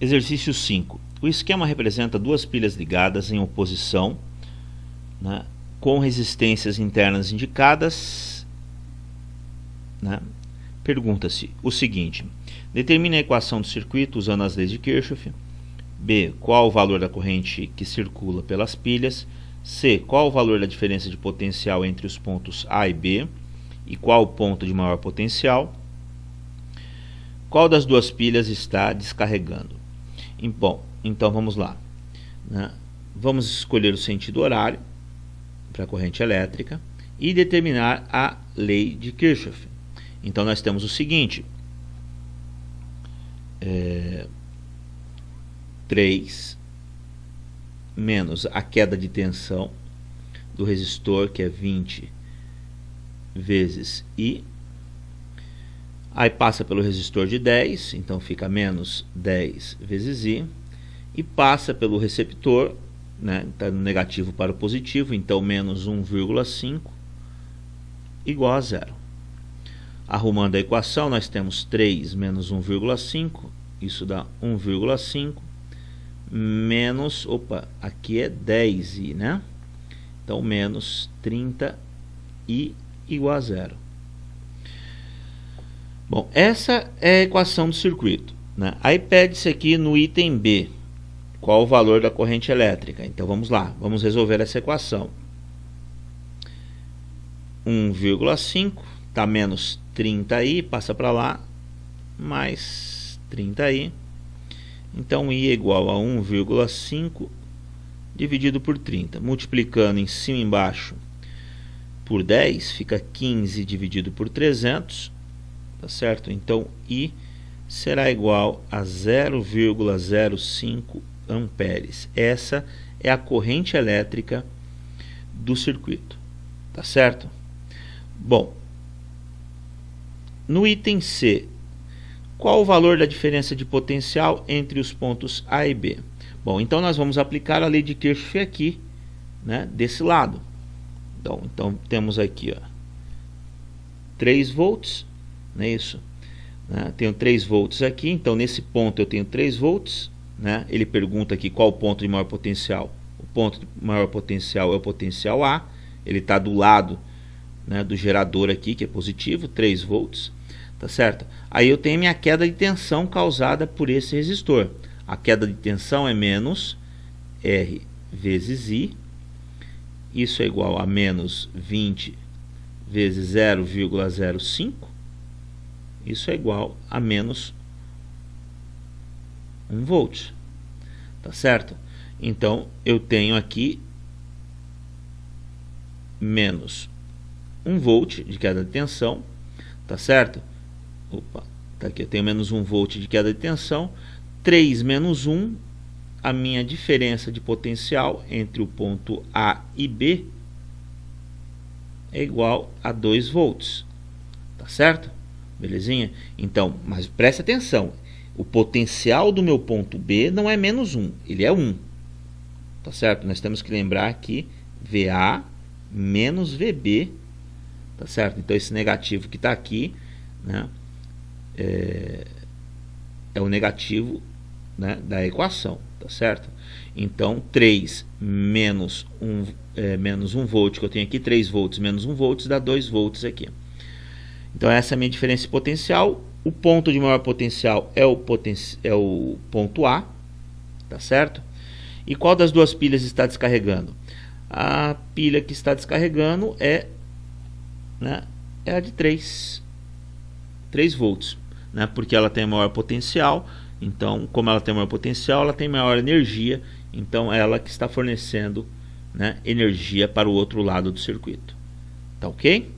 Exercício 5. O esquema representa duas pilhas ligadas em oposição, né, com resistências internas indicadas. Né? Pergunta-se o seguinte: determine a equação do circuito usando as leis de Kirchhoff. B. Qual o valor da corrente que circula pelas pilhas? C. Qual o valor da diferença de potencial entre os pontos A e B? E qual o ponto de maior potencial? Qual das duas pilhas está descarregando? Bom, então vamos lá. Né? Vamos escolher o sentido horário para a corrente elétrica e determinar a lei de Kirchhoff. Então nós temos o seguinte: 3 menos a queda de tensão do resistor, que é 20 vezes I. Aí passa pelo resistor de 10, então fica menos 10 vezes I. E passa pelo receptor, né, tá no negativo para o positivo, então menos 1,5 igual a zero. Arrumando a equação, nós temos 3 menos 1,5, isso dá 1,5, menos, aqui é 10i, né? Então menos 30i igual a zero. Bom, essa é a equação do circuito, né? Aí pede-se aqui no item B, qual o valor da corrente elétrica. Então vamos lá, vamos resolver essa equação. 1,5 está menos 30i, passa para lá, mais 30i. Então I é igual a 1,5 dividido por 30. Multiplicando em cima e embaixo por 10, fica 15 dividido por 300. Tá certo? Então I será igual a 0,05 amperes. Essa é a corrente elétrica do circuito. Tá certo? Bom, no item C, qual o valor da diferença de potencial entre os pontos A e B? Bom, então nós vamos aplicar a lei de Kirchhoff aqui, né, desse lado. Então temos aqui, ó, 3 volts. Não é isso? Né? Tenho 3 volts aqui, então nesse ponto eu tenho 3 volts. Né? Ele pergunta aqui qual o ponto de maior potencial. O ponto de maior potencial é o potencial A. Ele está do lado, né, do gerador aqui, que é positivo, 3 volts. Tá certo? Aí eu tenho minha queda de tensão causada por esse resistor. A queda de tensão é menos R vezes I. Isso é igual a menos 20 vezes 0,05. Isso é igual a menos 1 volt. Tá certo? Então eu tenho aqui menos 1 volt de queda de tensão. Tá certo? Tá aqui, eu tenho menos 1 volt de queda de tensão. 3 menos 1, a minha diferença de potencial entre o ponto A e B é igual a 2 volts. Tá certo? Belezinha? Então, mas preste atenção, o potencial do meu ponto B não é menos 1, ele é 1. Tá certo? Nós temos que lembrar aqui VA menos VB. Tá certo? Então esse negativo que está aqui, né, é o negativo, né, da equação. Tá certo? Então 3 menos 1 volt que eu tenho aqui, 3 volts menos 1 volts dá 2 volts aqui. Então essa é a minha diferença de potencial. O ponto de maior potencial é o ponto A. Tá certo? E qual das duas pilhas está descarregando? A pilha que está descarregando é a de 3 volts, né? Porque ela tem maior potencial. Então, como ela tem maior potencial, ela tem maior energia. Então, ela que está fornecendo, né, energia para o outro lado do circuito. Tá ok?